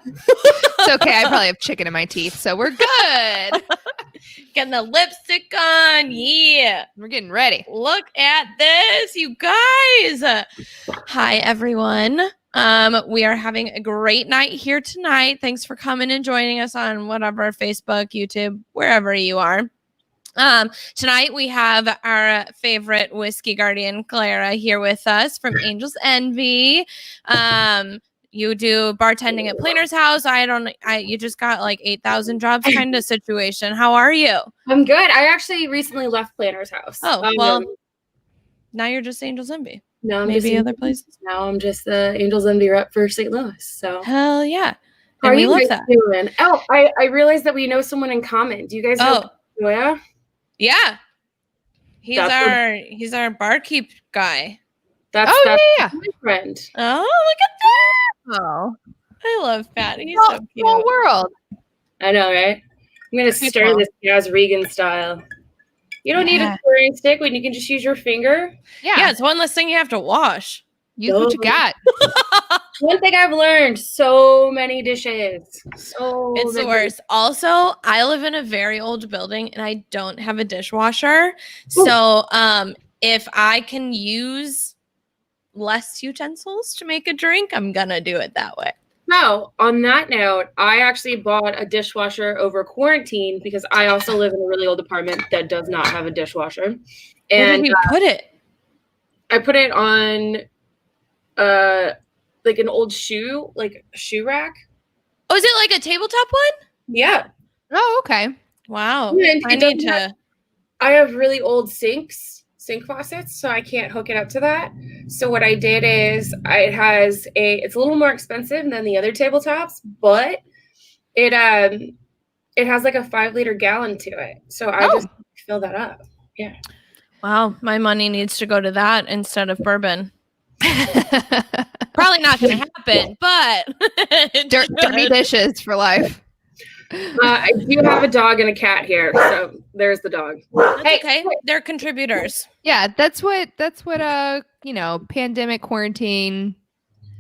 It's okay. I probably have chicken in my teeth, so we're good. Getting the lipstick on. Yeah. We're getting ready. Look at this, you guys. Hi, everyone. We are having a great night here tonight. Thanks for coming and joining us on whatever, Facebook, YouTube, wherever you are. Tonight we have our favorite whiskey guardian, Clara, here with us from Angel's Envy. You do bartending at Planner's House. You just got like 8,000 jobs kind of situation. How are you? I'm good. I actually recently left Planner's House. Oh, well, now you're just Angel's Envy. No, I'm maybe other places. Now I'm just the Angel's Envy rep for St. Louis. So hell yeah. How are you guys doing? Oh, I realized that we know someone in common. Do you guys know Joya? Yeah. He's our barkeep guy. That's yeah. my friend. Oh, look at that. Oh, I love Patty. He's so cute. Small world. I know, right? I'm gonna stir this Jazz Regan style. You don't need a stirring stick when you can just use your finger. Yeah, it's one less thing you have to wash. Use what you got. One thing I've learned: so many dishes. It's the worst. Also, I live in a very old building and I don't have a dishwasher. Ooh. So, if I can use less utensils to make a drink, I'm gonna do it that way. So, on that note, I actually bought a dishwasher over quarantine because I also live in a really old apartment that does not have a dishwasher. And where did you put it? I put it on like an old shoe rack. Oh, is it like a tabletop one? Yeah. Oh, okay. Wow. I have really old sink faucets, so I can't hook it up to that. So what I did is it's a little more expensive than the other tabletops, but it has like a 5-liter gallon to it. So I just fill that up. Yeah. Wow. My money needs to go to that instead of bourbon. Probably not going to happen, but dirty dishes for life. I do have a dog and a cat here, so there's the dog. That's okay. They're contributors. Yeah, that's what pandemic quarantine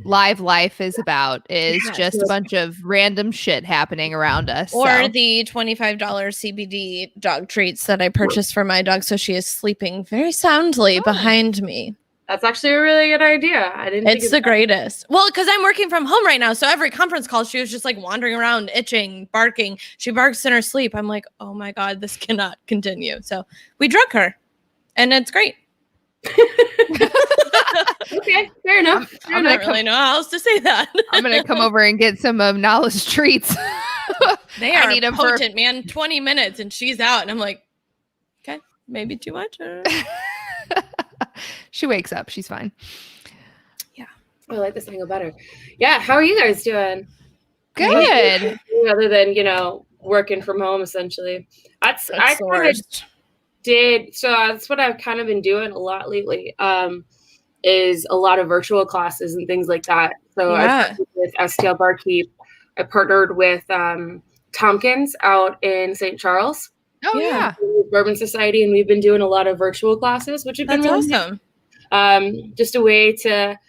live life is about. Is just a bunch of random shit happening around us. Or the $25 CBD dog treats that I purchased for my dog, so she is sleeping very soundly behind me. That's actually a really good idea. It's the greatest. Well, because I'm working from home right now. So every conference call, she was just like wandering around, itching, barking. She barks in her sleep. I'm like, oh my God, this cannot continue. So we drug her and it's great. Okay, fair enough. I don't really know how else to say that. I'm going to come over and get some of Nala's treats. They are potent, man. 20 minutes and she's out. And I'm like, okay, maybe too much. She wakes up. She's fine. Yeah. I like this angle better. Yeah. How are you guys doing? Good. Other than, working from home, essentially. That's what I've kind of been doing a lot lately, is a lot of virtual classes and things like that. So I partnered with STL Barkeep. I partnered with Tompkins out in St. Charles. Oh yeah. Bourbon Society, and we've been doing a lot of virtual classes, which have been really awesome. Just a way to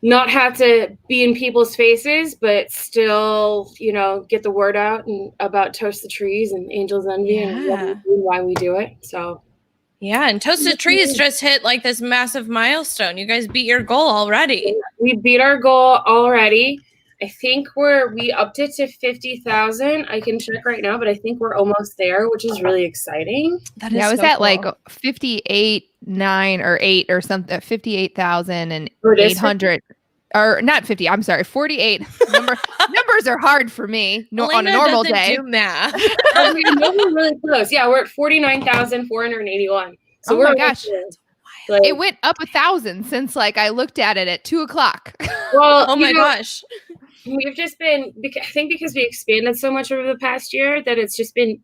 not have to be in people's faces, but still, get the word out and about Toast the Trees and Angel's Envy and why we do it. So yeah, and Toast the Trees just hit like this massive milestone. You guys beat your goal already. We beat our goal already. I think we upped it to 50,000. I can check right now, but I think we're almost there, which is really exciting. I was at like 58,900 or 8 or something, 58,800 or not 50. I'm sorry, 48. Numbers are hard for me on a normal day. Do math. We're really close. Yeah, we're at 49,481. So my gosh. It went up 1,000 since I looked at it at 2:00. Well, oh my gosh. We've just been, I think because we expanded so much over the past year that it's just been,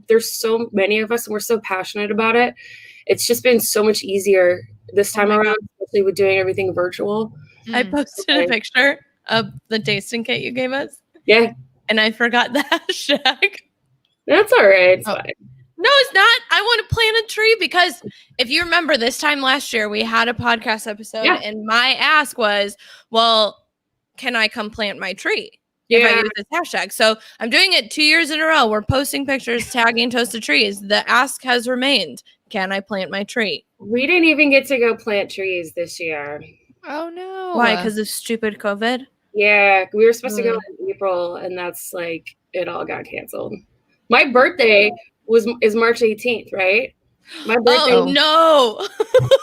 there's so many of us and we're so passionate about it. It's just been so much easier this time around, especially with doing everything virtual. I posted a picture of the tasting kit you gave us. Yeah. And I forgot the hashtag. That's all right. It's fine. No, it's not. I want to plant a tree because if you remember this time last year, we had a podcast episode and my ask was, well, can I come plant my tree? if I Yeah, use this hashtag. So I'm doing it 2 years in a row. We're posting pictures, tagging Toasted Trees. The ask has remained. Can I plant my tree? we didn't even get to go plant trees this year. Oh no. Why? Because of stupid COVID? Yeah, we were supposed to go in April, and that's like it all got canceled. My birthday is March 18th, right? My birthday. Oh, no.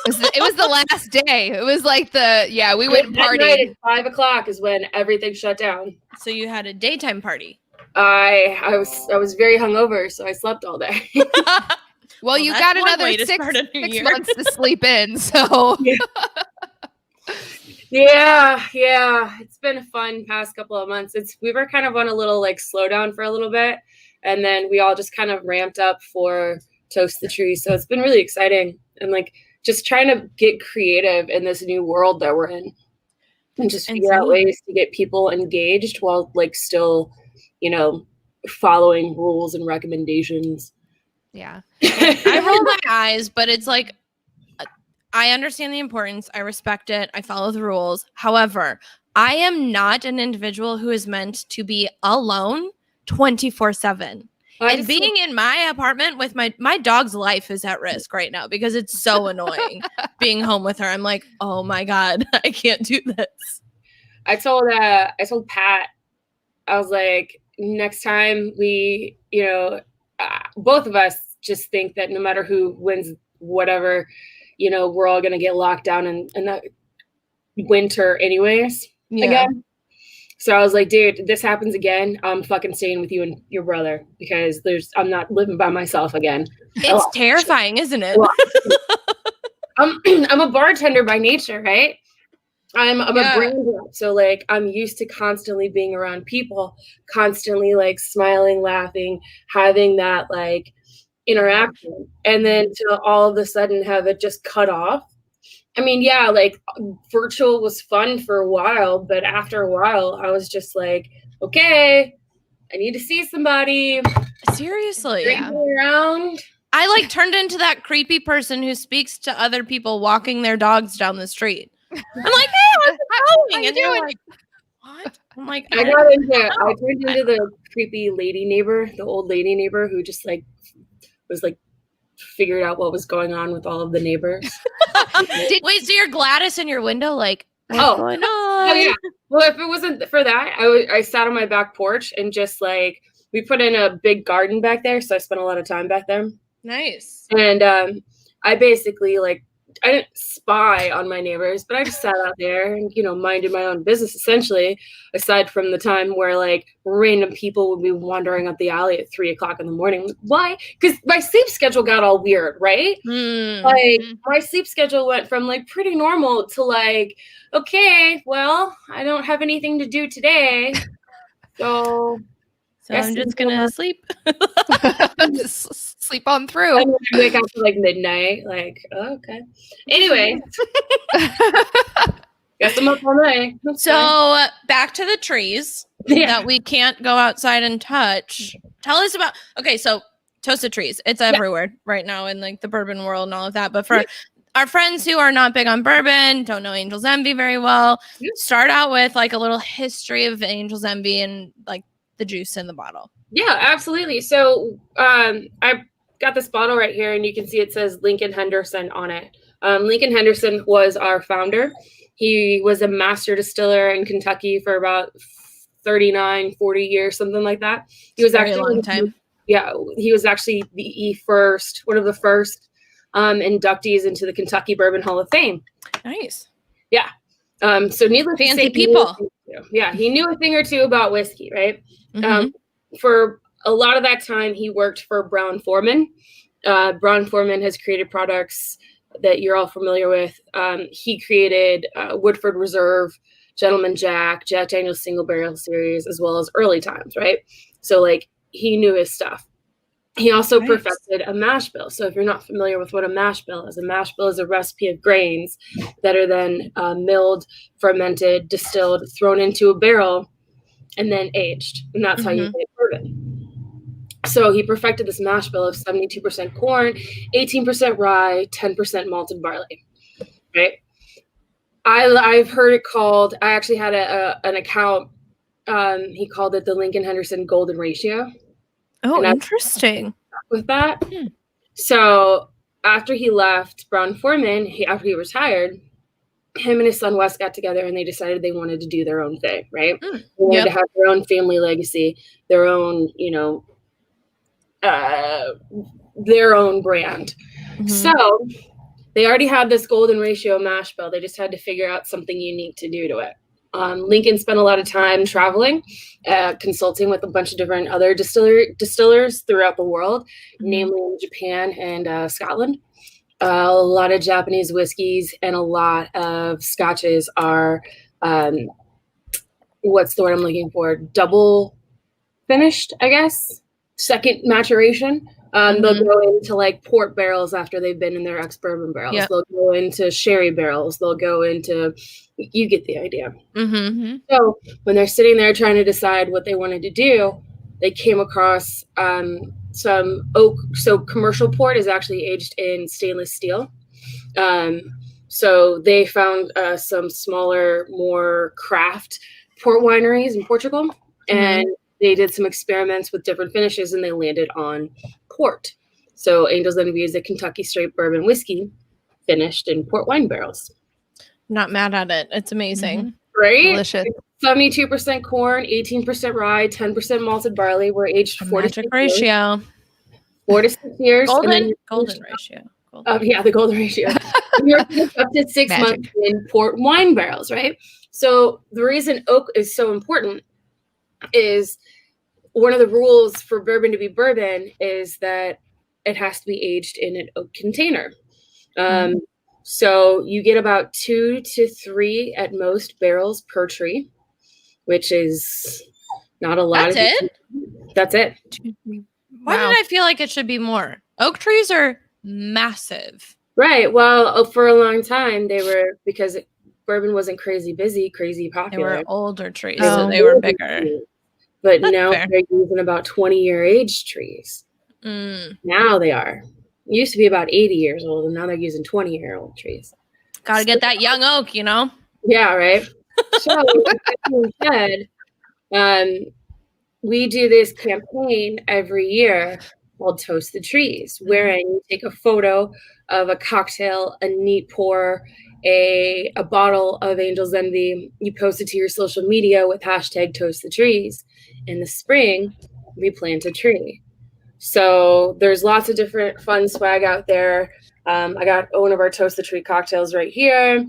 It was the last day. It was like we went and That night partied. at 5 o'clock is when everything shut down. So you had a daytime party. I was very hungover, so I slept all day. Well, you that's got one another way to 6 start a new year. months to sleep in. So Yeah, it's been a fun past couple of months. We were kind of on a little like slowdown for a little bit, and then we all just kind of ramped up for Toast the Tree. So it's been really exciting, and like just trying to get creative in this new world that we're in, and just figure out ways to get people engaged while like still, following rules and recommendations. yeah. I roll my eyes, but it's like, I understand the importance. I respect it. I follow the rules. However, I am not an individual who is meant to be alone 24/7. And being in my apartment with my dog's life is at risk right now because it's so annoying being home with her. I'm like, oh my God, I can't do this. I told Pat, I was like, next time we, both of us just think that no matter who wins whatever, we're all going to get locked down in that winter anyways, again. So I was like, dude, this happens again, I'm fucking staying with you and your brother because I'm not living by myself again. It's terrifying, isn't it? I'm a bartender by nature, right? I'm a brand rep, so like I'm used to constantly being around people, constantly like smiling, laughing, having that like interaction, and then to all of a sudden have it just cut off. I mean, yeah, like virtual was fun for a while, but after a while, I was just like, okay, I need to see somebody. Seriously, around. I like turned into that creepy person who speaks to other people walking their dogs down the street. I'm like, hey, how's it going? And they're like, what? I'm like, I turned into the creepy lady neighbor, the old lady neighbor who just like was like figured out what was going on with all of the neighbors. Wait, so you're Gladys in your window, like, what's going on? Oh yeah. Well, if it wasn't for that, I sat on my back porch and just like we put in a big garden back there, so I spent a lot of time back there. Nice. And I basically like I didn't spy on my neighbors, but I just sat out there and, minded my own business essentially, aside from the time where like random people would be wandering up the alley at 3:00 in the morning. Why? Because my sleep schedule got all weird, right? Like my sleep schedule went from like pretty normal to like, okay, well, I don't have anything to do today. So I'm just going to sleep. Just sleep on through. And then I wake up to like midnight. Like, oh, okay. Anyway. Guess I'm up all night. So back to the trees that we can't go outside and touch. Tell us about, so Toasted Trees. It's everywhere right now in like the bourbon world and all of that. But for our friends who are not big on bourbon, don't know Angel's Envy very well, start out with like a little history of Angel's Envy and like the juice in the bottle. Yeah, absolutely. So I got this bottle right here and you can see it says Lincoln Henderson on it. Lincoln Henderson was our founder. He was a master distiller in Kentucky for about 39, 40 years, something like that. He was actually a long time. Yeah, he was actually one of the first inductees into the Kentucky Bourbon Hall of Fame. Nice. Yeah. So needless to say, people. He knew a thing or two about whiskey, right? For a lot of that time, he worked for Brown-Forman. Brown-Forman has created products that you're all familiar with. He created Woodford Reserve, Gentleman Jack, Jack Daniel's Single Barrel Series, as well as Early Times, right? So like he knew his stuff. He also perfected a mash bill. So if you're not familiar with what a mash bill is a recipe of grains that are then milled, fermented, distilled, thrown into a barrel, and then aged. And that's how you make bourbon. So he perfected this mash bill of 72% corn, 18% rye, 10% malted barley, right? I've heard it called, I actually had an account He called it the Lincoln Henderson Golden Ratio. Oh, And I- interesting. with that. Hmm. So after he left Brown-Forman, after he retired, him and his son Wes got together and they decided they wanted to do their own thing, right? They wanted to have their own family legacy, their own, their own brand. Mhm. So they already had this golden ratio mash bill. They just had to figure out something unique to do to it. Lincoln spent a lot of time traveling, consulting with a bunch of different other distillers throughout the world, namely in Japan and Scotland. A lot of Japanese whiskeys and a lot of scotches are, what's the word I'm looking for? Double finished, I guess. Second maturation. They'll go into like port barrels after they've been in their ex-bourbon barrels. Yep. They'll go into sherry barrels. They'll go into, you get the idea. Mm-hmm. So when they're sitting there trying to decide what they wanted to do, they came across some oak. So commercial port is actually aged in stainless steel. So they found some smaller, more craft port wineries in Portugal, and they did some experiments with different finishes, and they landed on port. So Angel's Envy is a Kentucky straight bourbon whiskey finished in port wine barrels. Not mad at it. It's amazing. Right? Delicious. 72% corn, 18% rye, 10% malted barley. We're aged A 4 to magic 6 years. ratio. 4 to 6 years. and then Golden ratio. Golden. Yeah, the golden ratio. You're up to 6 Magic. months in port wine barrels, right? So the reason oak is so important is one of the rules for bourbon to be bourbon is that it has to be aged in an oak container. So you get about 2 to 3 at most barrels per tree, which is not a lot. That's it? That's it. Why did I feel like it should be more? Oak trees are massive. Right. Well, for a long time they were, because bourbon wasn't crazy They popular. were older trees, They so were they were older bigger. trees. But That's now fair. they're using about 20-year aged trees. Now they are. It used to be about 80 years old, and now they're using 20-year-old trees. Gotta get that young oak, you know? Yeah, right. So, with that being said, we do this campaign every year called Toast the Trees, wherein you take a photo of a cocktail, a neat pour, a bottle of Angel's Envy. You post it to your social media with hashtag Toast the Trees. In the spring, we plant a tree. So there's lots of different fun swag out there. I got one of our Toast the Tree cocktails right here.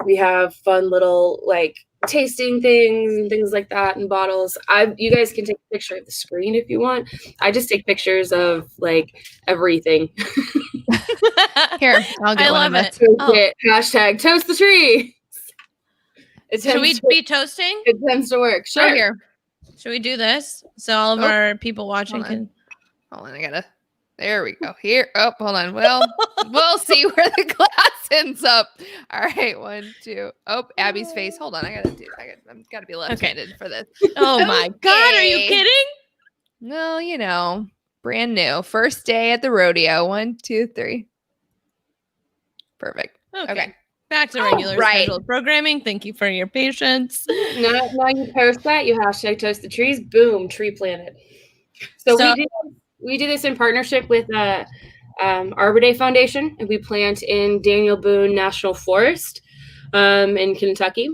We have fun little like tasting things and things like that in bottles. You guys can take a picture of the screen if you want. I just take pictures of like everything. Here, I'll get I one love of it. us. So hashtag Toast the Tree. Should we be toasting? It tends to work. Sure. Right here. Should we do this so all of Oh. our people watching Hold on. can? Hold on, I gotta. There we go. Here. Oh, hold on. Well, we'll see where the glass ends up. All right, 1, 2. Oh, Abby's face. Hold on. I'm gotta be left-handed for this. Oh my God, are you Okay. kidding? Well, brand new. First day at the rodeo. 1, 2, 3. Perfect. Okay. Back to regular right. scheduled programming. Thank you for your patience. Now you post that, you hashtag Toast the Trees, boom, tree planted. So we do this in partnership with Arbor Day Foundation, and we plant in Daniel Boone National Forest in Kentucky.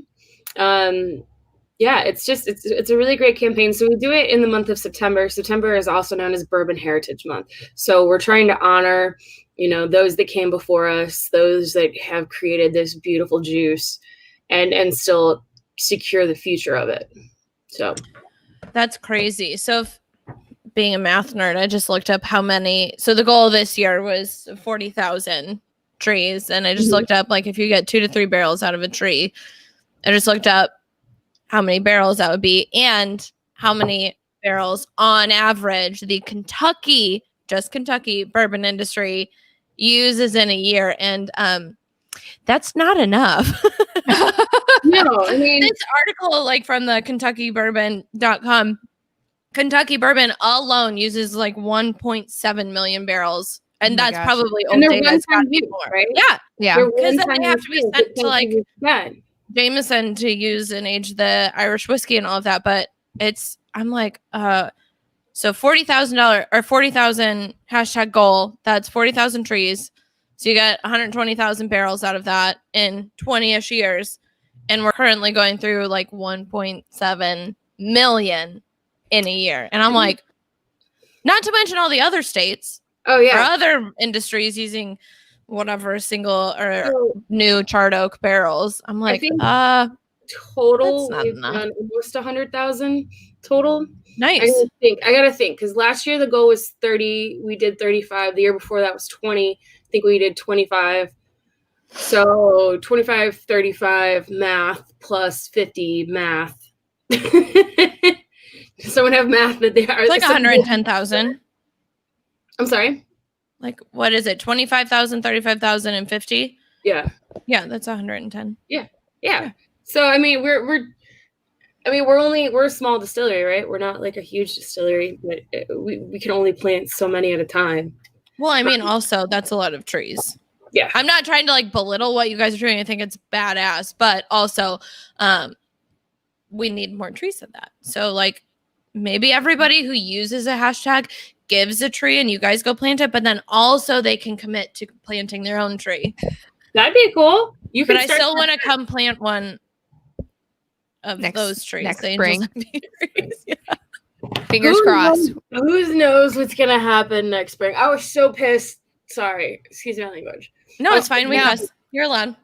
It's a really great campaign. So we do it in the month of September. September is also known as Bourbon Heritage Month. So we're trying to honor, those that came before us, those that have created this beautiful juice, and still secure the future of it. So That's crazy. So being a math nerd, I just looked up how many. So the goal this year was 40,000 trees. And I just looked up, like, if you get 2 to 3 barrels out of a tree, I just looked up how many barrels that would be and how many barrels on average the Kentucky bourbon industry uses in a year. And that's not enough. no, I mean, This article, like from the KentuckyBourbon.com, Kentucky bourbon alone uses like 1.7 million barrels. And Oh my that's gosh. probably and they're old data. It's gotta one-time be use, more. right? Yeah. Yeah. They're 'Cause then they one-time have to be use, sent it to, can't like, be used again. Jameson to use and age the Irish whiskey and all of that. But I'm like, so $40,000 or 40,000 hashtag goal. That's 40,000 trees. So you get 120,000 barrels out of that in 20-ish years. And we're currently going through like 1.7 million in a year. And I'm like, not to mention all the other states Oh or yeah. other industries using whatever single or new charred oak barrels. I'm like, think That's total not we've enough. done almost 100,000 total. nice. I gotta think because last year the goal was 30. We did 35. The year before that was 20. I think we did 25. So 25, 35 math plus 50 math. Someone have math that they are It's like 110,000. I'm sorry. Like, what is it? 25,000, 35,000, and 50? Yeah. Yeah, that's 110. Yeah. So I mean we're a small distillery, right? We're not like a huge distillery, but we can only plant so many at a time. Well, I mean, also, that's a lot of trees. Yeah. I'm not trying to like belittle what you guys are doing. I think it's badass, but also we need more trees than that. So like maybe everybody who uses a hashtag gives a tree and you guys go plant it, but then also they can commit to planting their own tree. That'd be cool. You can But I start still that- want to come plant one of Next- those trees. next the Angels spring. Envy trees. Yeah. Fingers Who crossed. Who knows what's gonna happen next spring? I was so pissed. Sorry, excuse my language. No, it's fine. We Yeah. cuss. You're allowed.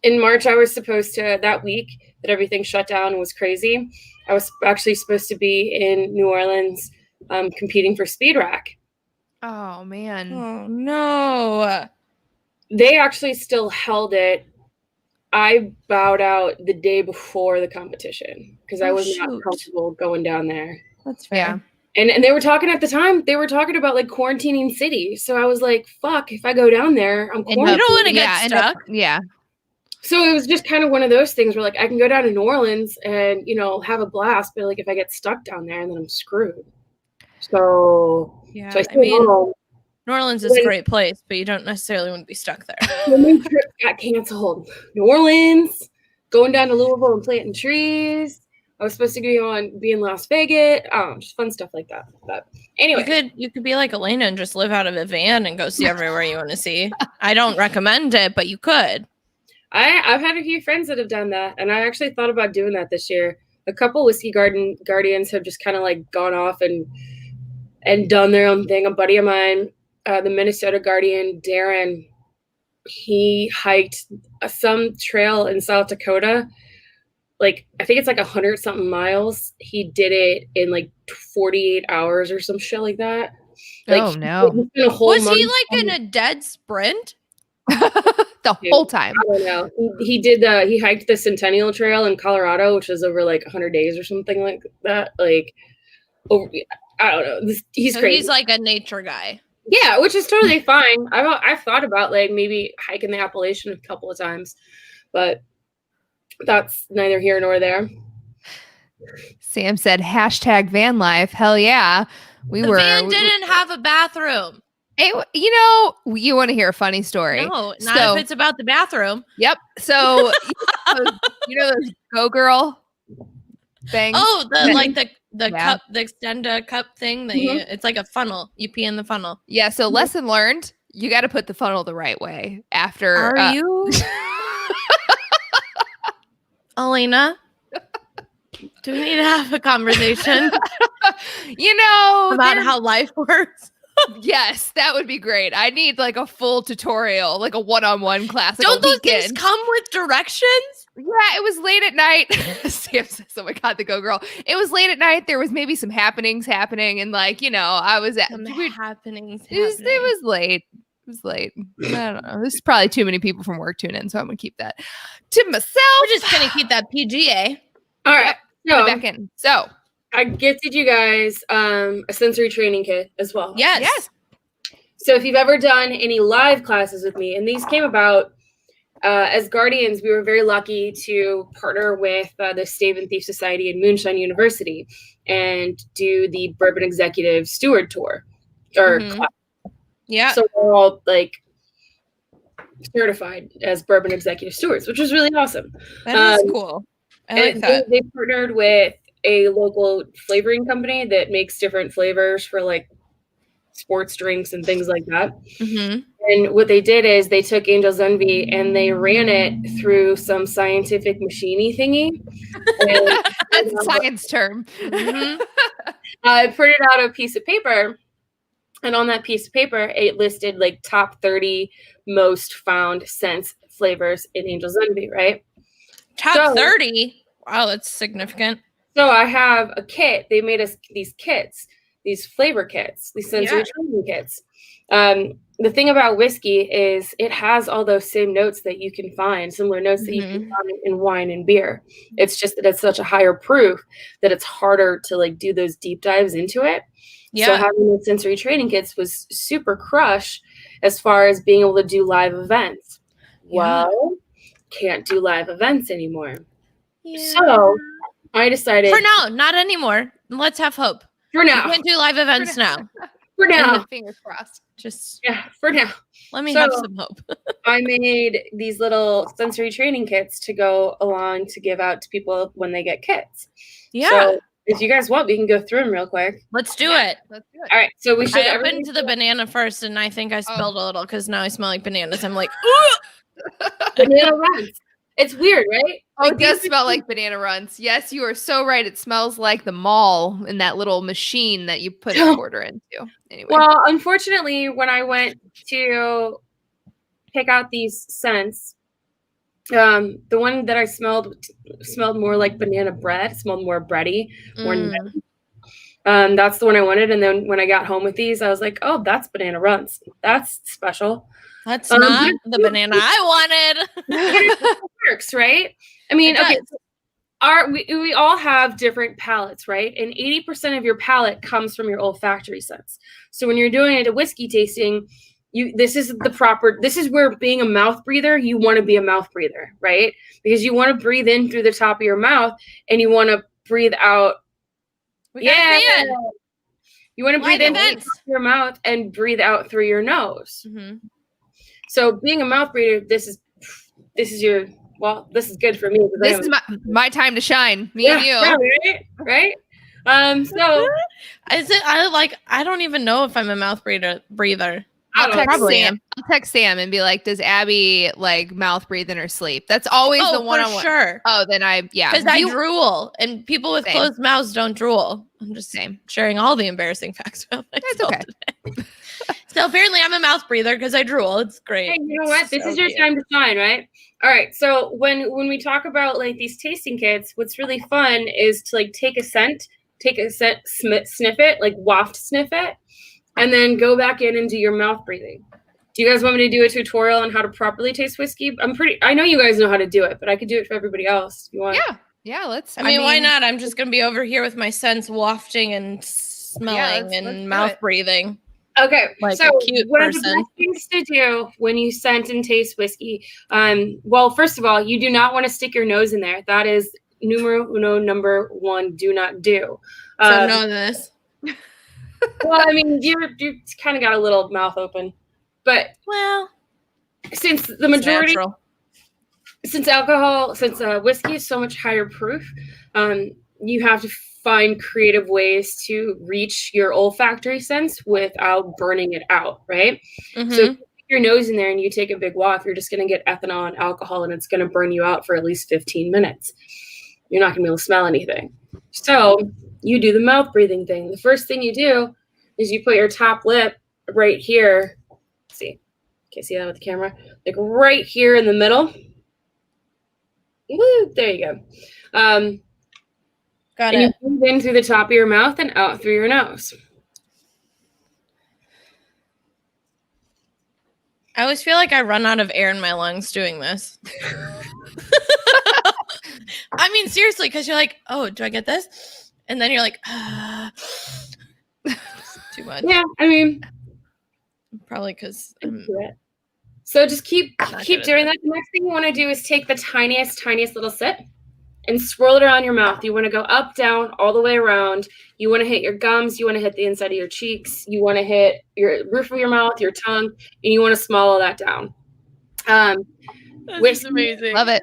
In March, I was supposed to, that week that everything shut down and was crazy, I was actually supposed to be in New Orleans competing for Speed Rack. Oh man. Oh no. They actually still held it. I bowed out the day before the competition because I Oh, was not shoot. comfortable going down there. That's Yeah. And they were talking at the time, they were talking about like quarantining city. So I was like, fuck, if I go down there, I'm And you quarantined. don't want to get Yeah, end up- stuck. yeah. So it was just kind of one of those things where like I can go down to New Orleans and, you know, have a blast, but like if I get stuck down there, then I'm screwed. So, Yeah. so I I stayed mean, home. New Orleans is a great place, but you don't necessarily want to be stuck there. The new trip got canceled. New Orleans, going down to Louisville and planting trees. I was supposed to be in Las Vegas. Just fun stuff like that. But anyway, You could be like Elena and just live out of a van and go see everywhere you want to see. I don't recommend it, but you could. I've had a few friends that have done that, and I actually thought about doing that this year. A couple Whiskey Guardians have just kind of like gone off and done their own thing. A buddy of mine, the Minnesota Guardian, Darren, he hiked some trail in South Dakota. Like I think it's like 100 something miles. He did it in like 48 hours or some shit like that. Like, Oh no. he spent a whole Was he month like in a dead sprint? The whole time. I don't know. He hiked the Centennial Trail in Colorado, which is over like 100 days or something like that. Like, I don't know. He's So crazy. he's like a nature guy. Yeah, which is totally fine. I've thought about like maybe hiking the Appalachian a couple of times, but that's neither here nor there. Sam said hashtag van life. Hell yeah. We The were. van didn't have a bathroom. You know, you want to hear a funny story? No, not So- if it's about the bathroom. Yep. So you know those Go Girl things? Oh, the Yeah. cup, the extenda cup thing. It's like a funnel. You pee in the funnel. Yeah. So lesson learned: you got to put the funnel the right way. After you, Elena? Do we need to have a conversation you know, about there- how life works? Yes, that would be great. I need like a full tutorial, like a one-on-one class. Like Don't a those things weekend. come with directions? Yeah, it was late at night. Sam says, "Oh my god, the Go Girl!" It was late at night. There was maybe some happenings happening, and like I was at. Some we- happenings. It was late. It was late. I don't know. There's probably too many people from work tuning in, so I'm gonna keep that to myself. We're just gonna keep that PGA. All right. Put it So back in. So I gifted you guys a sensory training kit as well. Yes. Yes. So if you've ever done any live classes with me, and these came about as Guardians, we were very lucky to partner with the Stave and Thief Society and Moonshine University and do the Bourbon Executive Steward Tour. Or Mhm. class. Yeah. So we're all like certified as Bourbon Executive Stewards, which was really awesome. That is um, cool. I like And that. they partnered with a local flavoring company that makes different flavors for like sports drinks and things like that. Mm-hmm. And what they did is they took Angel's Envy and they ran it through some scientific machiney thingy. And That's a science term. Mm-hmm. I printed out a piece of paper, and on that piece of paper, it listed like top 30 most found scents flavors in Angel's Envy, right? Top 30. Wow, that's significant. So I have a kit. They made us these kits, these flavor kits, these sensory training kits. The thing about whiskey is it has all those same notes that you can find, similar notes that you can find in wine and beer. It's just that it's such a higher proof that it's harder to like do those deep dives into it. Yeah. So having the sensory training kits was super crush as far as being able to do live events. Yeah. Well, can't do live events anymore. Yeah. So I decided For now, not anymore. Let's have hope. For now. We can't do live events now. For now. Fingers crossed. Just for now. Let me have some hope. I made these little sensory training kits to go along to give out to people when they get kits. Yeah. So if you guys want, we can go through them real quick. Let's do it. Let's do it. All right. So we should. I opened the banana first, and I think I spilled a little because now I smell like bananas. I'm like, banana runs. It's weird, right? Oh, it does smell like banana runs. Yes, you are so right. It smells like the mall in that little machine that you put a quarter into. Anyway. Well, unfortunately, when I went to pick out these scents, the one that I smelled more like banana bread. Smelled more bready, more nutty. That's the one I wanted. And then when I got home with these, I was like, oh, that's banana runs. That's special. That's not the banana I wanted. It works, right? I mean, okay. We all have different palates, right? And 80% of your palate comes from your olfactory sense. So when you're doing a whiskey tasting, this is where being a mouth breather, you want to be a mouth breather, right? Because you want to breathe in through the top of your mouth and you want to breathe out. You want to breathe in through the top of your mouth and breathe out through your nose. Mm-hmm. So being a mouth breather, this is good for me. This is my time to shine. Me and you. Right? So I don't even know if I'm a mouth breather. I'll text Sam and be like, does Abby like mouth breathe in her sleep? That's always the one I want. Sure. Oh, then because I drool, and people with closed mouths don't drool. I'm just sharing all the embarrassing facts about myself. That's okay. Today. So apparently I'm a mouth breather because I drool. It's great. Hey, you know what? This is your time to shine, right? All right. So when we talk about like these tasting kits, what's really fun is to like take a scent, sniff it, like waft sniff it, and then go back in and do your mouth breathing. Do you guys want me to do a tutorial on how to properly taste whiskey? I know you guys know how to do it, but I could do it for everybody else if you want. Yeah, let's. I mean, why not? I'm just going to be over here with my scents wafting and smelling and mouth breathing. Okay, like so a cute one person. of the best things to do when you scent and taste whiskey, well, first of all, you do not want to stick your nose in there. That is number one, do not do. So know this. Well, I mean, you kind of got a little mouth open, but since the majority, since whiskey is so much higher proof, you have to find creative ways to reach your olfactory sense without burning it out, right? Mm-hmm. So if you put your nose in there and you take a big waft, you're just going to get ethanol and alcohol, and it's going to burn you out for at least 15 minutes. You're not going to be able to smell anything. So you do the mouth breathing thing. The first thing you do is you put your top lip right here. Let's see. Can't see that with the camera. Like right here in the middle. Woo, there you go. Got and it. You breathe in through the top of your mouth and out through your nose. I always feel like I run out of air in my lungs doing this. I mean, seriously, because you're like, oh, do I get this? And then you're like, too much. Yeah, I mean, probably because. So just keep doing that. The next thing you want to do is take the tiniest little sip and swirl it around your mouth. You want to go up, down, all the way around. You want to hit your gums. You want to hit the inside of your cheeks. You want to hit your roof of your mouth, your tongue, and you want to swallow that down. That's amazing. Love it.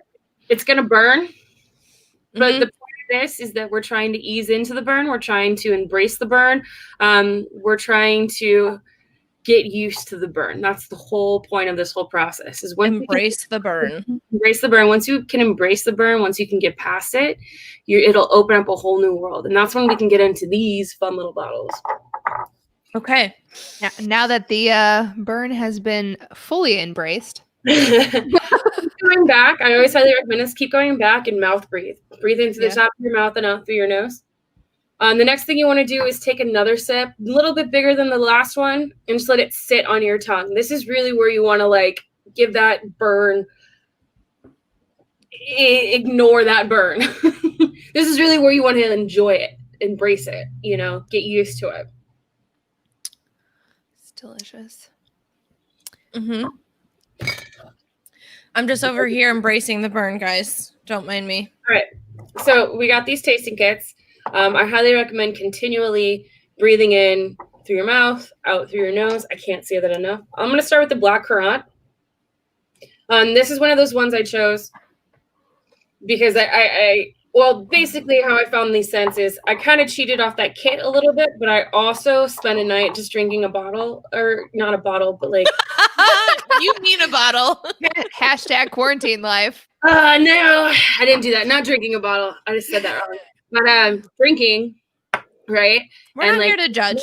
It's going to burn. But the point this is that we're trying to ease into the burn. We're trying to embrace the burn. We're trying to get used to the burn. That's the whole point of this whole process is when Embrace the burn. Embrace the burn. Once you can embrace the burn, once you can get past it, it'll open up a whole new world. And that's when we can get into these fun little bottles. Okay. Now that the burn has been fully embraced. Going back, I always highly recommend this. Keep going back and mouth breathe. Breathe into the top of your mouth and out through your nose. The next thing you want to do is take another sip, a little bit bigger than the last one, and just let it sit on your tongue. This is really where you want to like give that burn, ignore that burn. This is really where you want to enjoy it, embrace it, get used to it. It's delicious. Mm-hmm. I'm just over here embracing the burn, guys. Don't mind me. All right. So we got these tasting kits. I highly recommend continually breathing in through your mouth, out through your nose. I can't say that enough. I'm going to start with the Black Currant. This is one of those ones I chose because basically how I found these scents is I kind of cheated off that kit a little bit, but I also spent a night just drinking a bottle, or not a bottle, but like. You mean a bottle. Hashtag quarantine life. No, I didn't do that. Not drinking a bottle. I just said that wrong. But drinking, right? We're not here to judge.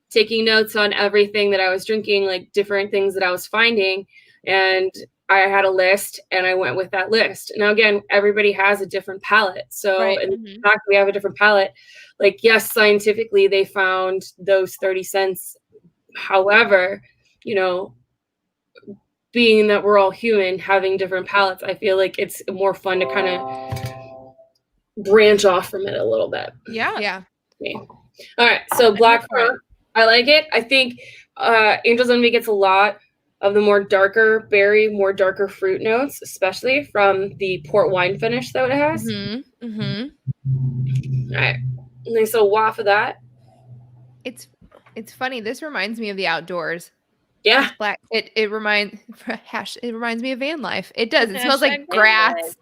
Taking notes on everything that I was drinking, like different things that I was finding. And I had a list and I went with that list. Now, again, everybody has a different palate. So in fact, we have a different palate. Like, yes, scientifically, they found those 30 cents. However, being that we're all human, having different palates, I feel like it's more fun to kind of branch off from it a little bit. Yeah. All right. So Black Currant, I like it. I think Angel's Envy gets a lot of the more darker berry, more darker fruit notes, especially from the port wine finish that it has. Mm-hmm. Mm-hmm. All right. Nice little waft of that. It's funny. This reminds me of the outdoors. Yeah. Black. It reminds me of van life. It does. It smells like grass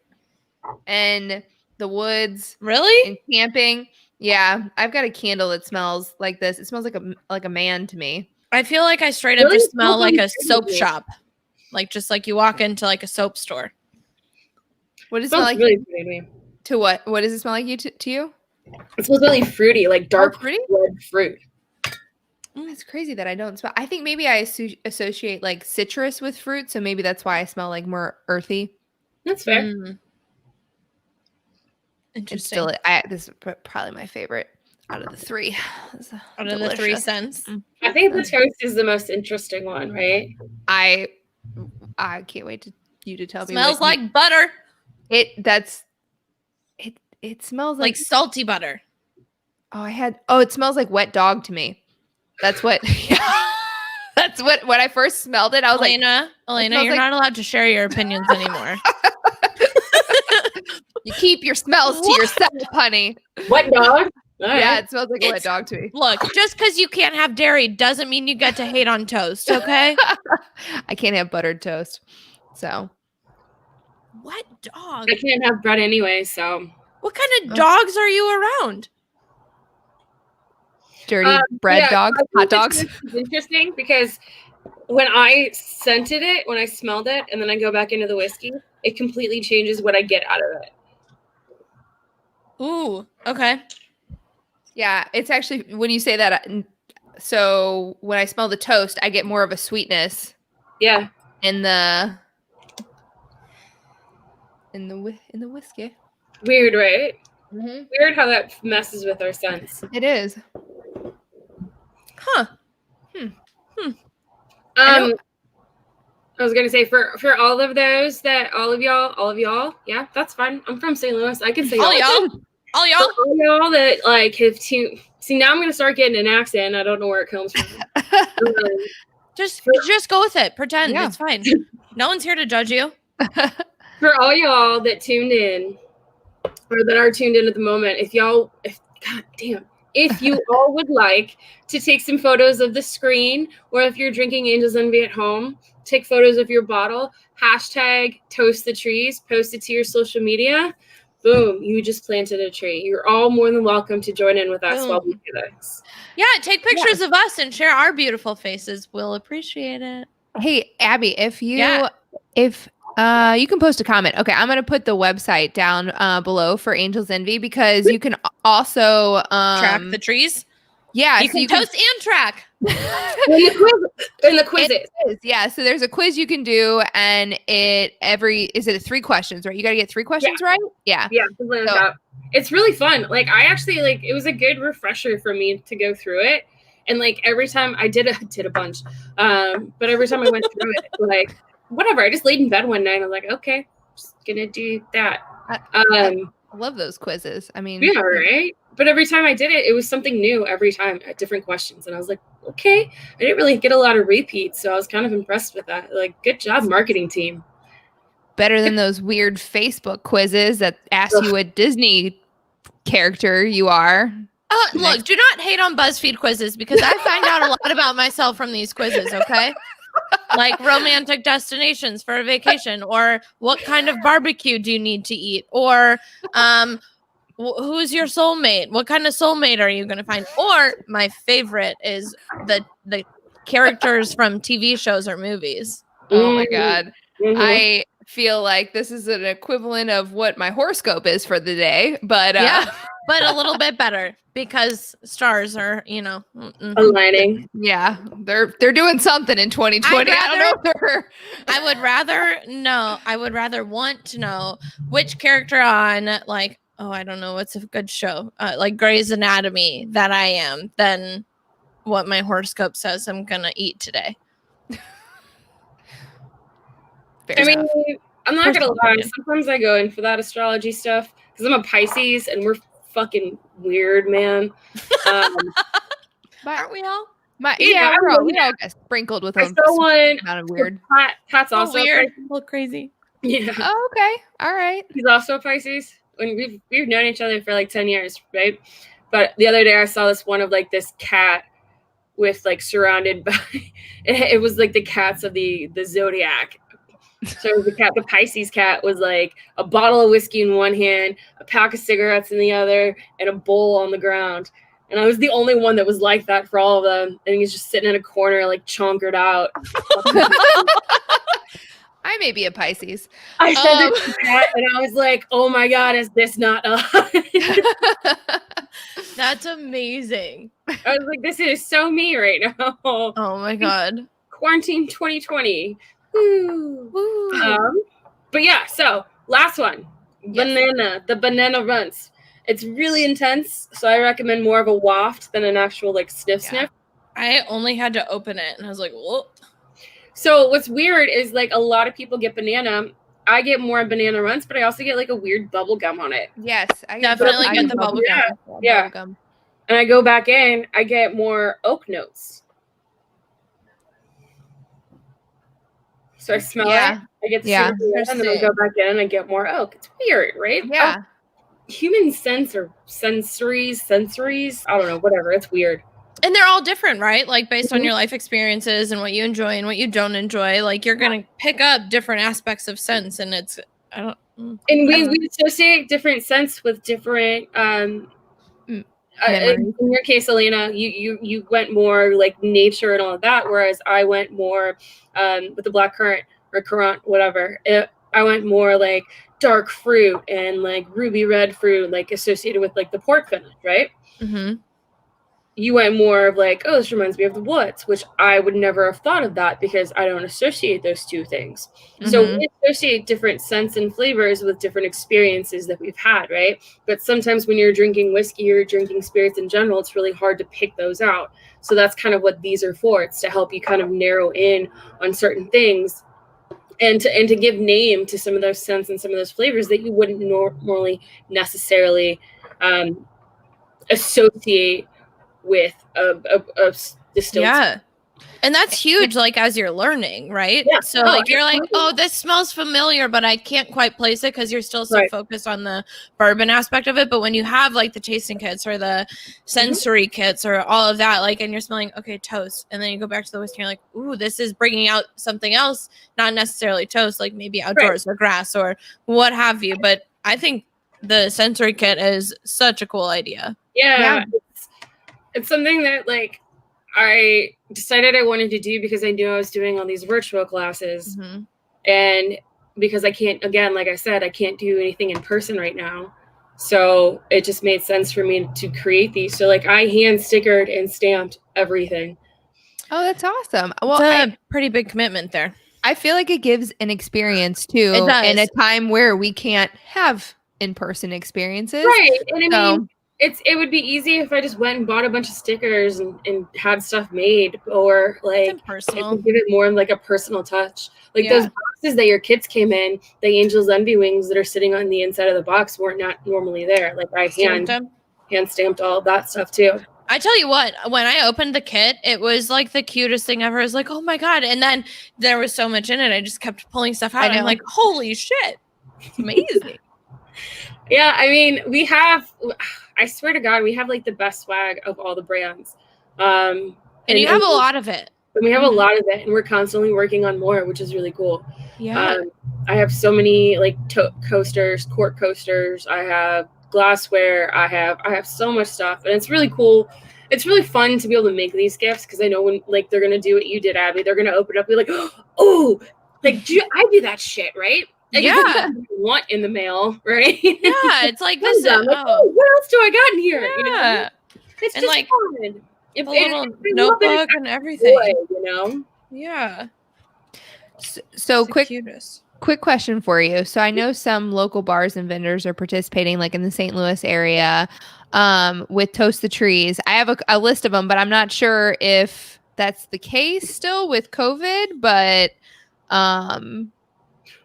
and the woods. Really? And camping. Yeah. I've got a candle that smells like this. It smells like a man to me. I feel like I straight up just smell like a soap shop. Like just like you walk into like a soap store. What does it smell like? Really fruity to me. To what? What does it smell like to you? It smells really fruity, like dark fruity red fruit. It's crazy that I don't smell. I think maybe I associate like citrus with fruit, so maybe that's why I smell like more earthy. That's fair. Interesting. This is probably my favorite out of the three. Out of the 3 cents. I think the toast is the most interesting one, right? I can't wait you to tell me. Smells like butter. It smells like salty butter. It smells like wet dog to me. That's what that's what when I first smelled it, I was Elena, you're not allowed to share your opinions anymore. You keep your smells to yourself, honey. Wet dog? Yeah, it smells like a wet dog to me. Look, just because you can't have dairy doesn't mean you get to hate on toast, okay? I can't have buttered toast. So. What dog? I can't have bread anyway, so. What kind of dogs are you around? Dirty bread dogs, hot dogs. It's interesting because when I scented it, when I smelled it, and then I go back into the whiskey, it completely changes what I get out of it. Ooh, okay. Yeah, it's actually, when you say that, so when I smell the toast, I get more of a sweetness. Yeah. In the whiskey. Weird, right? Mm-hmm. Weird how that messes with our sense. It is. Huh. I was gonna say for all of those that all of y'all, yeah, that's fine. I'm from St. Louis. I can say all y'all that like have see now I'm gonna start getting an accent. I don't know where it comes from. Just go with it. Pretend it's fine. No one's here to judge you. For all y'all that tuned in or that are tuned in at the moment, if you all would like to take some photos of the screen, or if you're drinking Angel's Envy at home, take photos of your bottle, # toast the trees, post it to your social media. boom, you just planted a tree. You're all more than welcome to join in with us while we Boom. do this. Yeah, take pictures of us and share our beautiful faces. We'll appreciate it. Hey, Abby, if you Yeah. you can post a comment. Okay, I'm gonna put the website down below for Angels Envy because you can also Track the trees. yeah, You so can toast and track. In the quizzes. Yeah, so there's a quiz you can do, and is it 3 questions, right? You got to get 3 questions right. Yeah. Yeah, something like that. It's really fun. Like I actually it was a good refresher for me to go through it. And like every time I did a bunch. But every time I went through it, like whatever, I just laid in bed one night and I was like, okay, just gonna do that. I love those quizzes. I mean, Yeah, right. But every time I did it, it was something new every time at different questions. And I was like, okay. I didn't really get a lot of repeats, so I was kind of impressed with that. Like, good job, marketing team. better than those weird Facebook quizzes that ask you what Disney character you are. Look, do not hate on BuzzFeed quizzes because I find out a lot about myself from these quizzes, okay? Like romantic destinations for a vacation, or what kind of barbecue do you need to eat, or who's your soulmate? What kind of soulmate are you going to find? Or my favorite is the characters from TV shows or movies. Oh my God. Mhm. I feel like this is an equivalent of what my horoscope is for the day, but Yeah, but a little bit better because stars are, Aligning. yeah, they're doing something in 2020. I don't know if they're I would rather want to know which character on I don't know what's a good show, like Grey's Anatomy that I am than what my horoscope says I'm gonna eat today. fair I mean, enough. I'm not gonna lie. opinion. Sometimes I go in for that astrology stuff because I'm a Pisces and we're fucking weird, man. Aren't we all? Yeah, I we all get sprinkled with I them. saw one. Kind of weird. Pat's also a weird, Pisces. a little crazy. Yeah, Oh, okay. All right. he's also a Pisces. When we've known each other for like 10 years, right? But the other day I saw this one of like this cat with like surrounded by it was like the cats of the zodiac. So the Pisces cat was like a bottle of whiskey in one hand, a pack of cigarettes in the other, and a bowl on the ground. And I was the only one that was like that for all of them. And he's just sitting in a corner, like chonkered out. I may be a Pisces. I said this to Pat, and I was like, "Oh my God, is this not us?" That's amazing. I was like, "This is so me right now." Oh my God. Quarantine 2020. Woo. Woo. But yeah, so last one, Yes. the banana runs. It's really intense, so I recommend more of a waft than an actual like sniff. I only had to open it and I was like, whoa. So what's weird is like a lot of people get banana. I get more banana runs, but I also get like a weird bubble gum on it. Yes, I Definitely get the bubble gum. Yeah. Bubble gum. And I go back in, I get more oak notes. So I smell it. I get the Yeah. cigarette, and then I go back in and I get more oak. It's weird, right? Yeah. Human sense or sensories. I don't know, whatever. It's weird. And they're all different, right? Like based on Mhm. your life experiences and what you enjoy and what you don't enjoy. Like you're gonna pick up different aspects of sense, and it's And we associate different scents with different Memories. in your case, Elena, you went more like nature and all of that, whereas I went more with the black currant or currant, whatever. I went more like dark fruit and like ruby red fruit, like associated with like the pork finish, right? Mm-hmm. You went more of like, oh, this reminds me of the woods, which I would never have thought of that because I don't associate those two things. So Mhm. we associate different scents and flavors with different experiences that we've had, right? But sometimes when you're drinking whiskey or drinking spirits in general, it's really hard to pick those out. So that's kind of what these are for. It's to help you kind of narrow in on certain things and to give name to some of those scents and some of those flavors that you wouldn't normally necessarily associate with a distilled. Yeah. And that's huge, like as you're learning, right? Yeah. So Oh, like you're like, absolutely. oh, this smells familiar, but I can't quite place it because you're still so Right. focused on the bourbon aspect of it. But when you have like the tasting kits or the sensory kits or all of that, like, and you're smelling, okay, toast, and then you go back to the whiskey, you're like, ooh, this is bringing out something else, not necessarily toast, like maybe outdoors or grass or what have you. But I think the sensory kit is such a cool idea. Yeah. It's something that like I decided I wanted to do because I knew I was doing all these virtual classes. Mm-hmm. And because I can't, again, like I said, I can't do anything in person right now. So it just made sense for me to create these. So like I hand stickered and stamped everything. Oh, that's awesome. Well, It's a pretty big commitment there. I feel like it gives an experience too It does. in a time where we can't have in-person experiences. Right. And I mean, it would be easy if I just went and bought a bunch of stickers and had stuff made, or like It's impersonal. give it more like a personal touch. Like those boxes that your kids came in, the Angel's Envy wings that are sitting on the inside of the box weren't not normally there. Like I hand stamped all of that stuff too. I tell you what, when I opened the kit, it was like the cutest thing ever. I was like, oh my God. And then there was so much in it. I just kept pulling stuff out. I'm like, holy shit. It's amazing. Yeah, I mean, I swear to God, we have like the best swag of all the brands. And you have a lot of it. And we have a lot of it, and we're constantly working on more, which is really cool. Yeah. I have so many like coasters, cork coasters. I have glassware. I have so much stuff, and it's really cool. It's really fun to be able to make these gifts because I know when like they're gonna do what you did, Abby. They're gonna open it up and be like, oh, like I do that shit, right? Like, yeah. You want in the mail, right? Yeah, it's like this. Like, oh, what else do I got in here? Yeah. You know? It's and just like fun. A little notebook and everything. Boy, you know? Yeah. So it's quick question for you. So I know some local bars and vendors are participating, like in the St. Louis area, with Toast the Trees. I have a list of them, but I'm not sure if that's the case still with COVID. But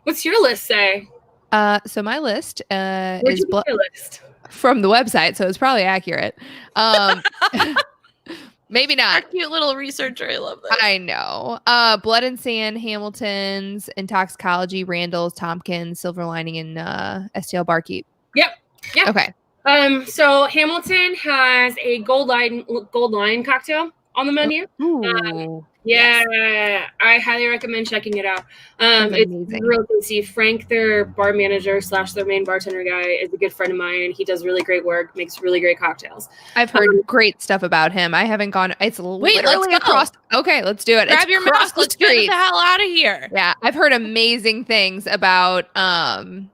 what's your list say? So my list Where'd is you get your list? from the website, so it's probably accurate. Maybe not. Our cute little researcher. I love that. I know. Blood and Sand, Hamilton's, Intoxicology, Randall's, Tompkins, Silver Lining, and STL Barkeep. Yep. Okay. So Hamilton has a gold line cocktail on the menu. Ooh. Yeah, I highly recommend checking it out. It's real easy. Frank, their bar manager / their main bartender guy, is a good friend of mine. He does really great work, makes really great cocktails. I've heard great stuff about him. I haven't gone. It's literally across. Okay, let's do it. Grab your mask. Let's get the hell out of here. Yeah, I've heard amazing things about the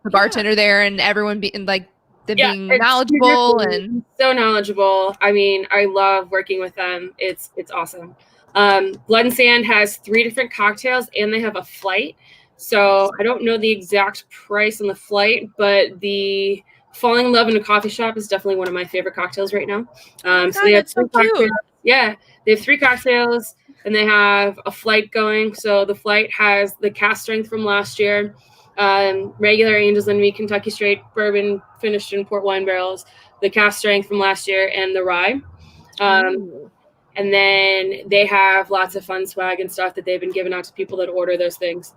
bartender there and everyone being like. Being knowledgeable and so knowledgeable. I mean, I love working with them. It's awesome. Blood and Sand has 3 different cocktails and they have a flight. So I don't know the exact price on the flight, but the Falling in Love in a Coffee Shop is definitely one of my favorite cocktails right now. So they have 3 cocktails. Yeah, they have 3 cocktails and they have a flight going. So the flight has the cask strength from last year. Regular Angel's Envy Kentucky Straight Bourbon finished in port wine barrels, the cask strength from last year, and the rye. And then they have lots of fun swag and stuff that they've been giving out to people that order those things.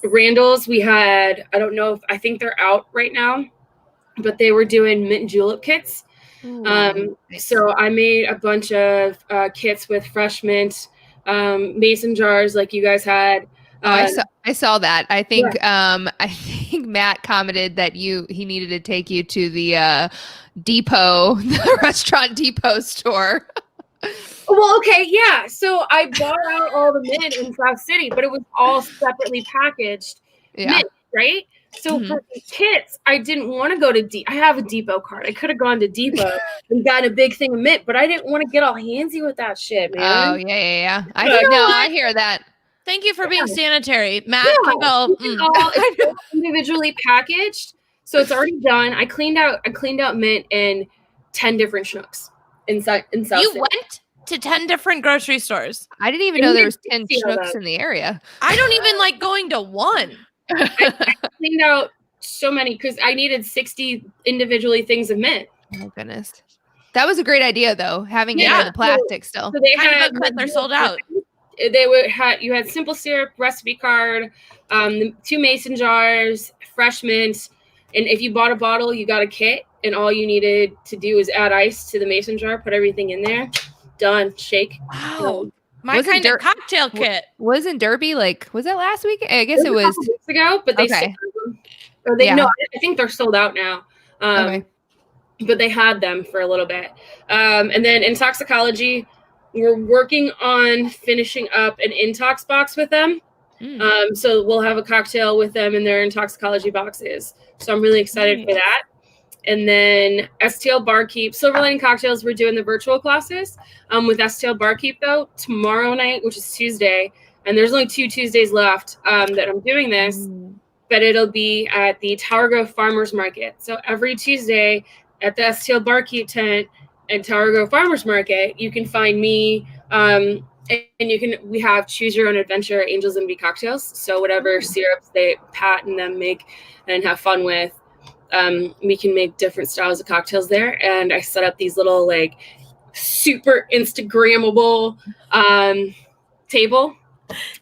Randall's, we had, I think they're out right now, but they were doing mint julep kits. So I made a bunch of kits with fresh mint, mason jars like you guys had. I saw that. I think I think Matt commented that he needed to take you to the Depot, the restaurant Depot store. Well, okay, yeah. So I bought out all the mint in South City, but it was all separately packaged mint, right? So for the kits, I didn't want to go to I have a Depot card. I could have gone to Depot and gotten a big thing of mint, but I didn't want to get all handsy with that shit, man. Oh, yeah. I hear that. Thank you for being sanitary. Matt can go. It's individually packaged, so it's already done. I cleaned out mint in 10 different Schnucks in South City. You went to 10 different grocery stores. I didn't even know there was 10 Schnucks in the area. I don't even like going to one. I cleaned out so many because I needed 60 individually things of mint. Oh my goodness. That was a great idea though, having it in the plastic still. So they they're sold out. You had simple syrup, recipe card, 2 mason jars, fresh mint, and if you bought a bottle, you got a kit, and all you needed to do is add ice to the mason jar, put everything in there, done, shake. Wow, my kind of cocktail kit. Wasn't Derby was that last week? I guess it was a couple weeks ago, but they Or they Yeah. no, I think they're sold out now. Okay. But they had them for a little bit. And then in toxicology, we're working on finishing up an intox box with them. So we'll have a cocktail with them in their intoxicology boxes. So I'm really excited for that. And then STL Barkeep, Silver Lining Cocktails, we're doing the virtual classes. With STL Barkeep, though, tomorrow night, which is Tuesday, and there's only 2 Tuesdays left that I'm doing this, but it'll be at the Tower Grove Farmers Market. So every Tuesday at the STL Barkeep tent at Tower Grove Farmers Market, you can find me. And we have choose your own adventure Angels and Bee cocktails. So whatever syrups Pat and them make and have fun with, we can make different styles of cocktails there. And I set up these little like super Instagrammable table.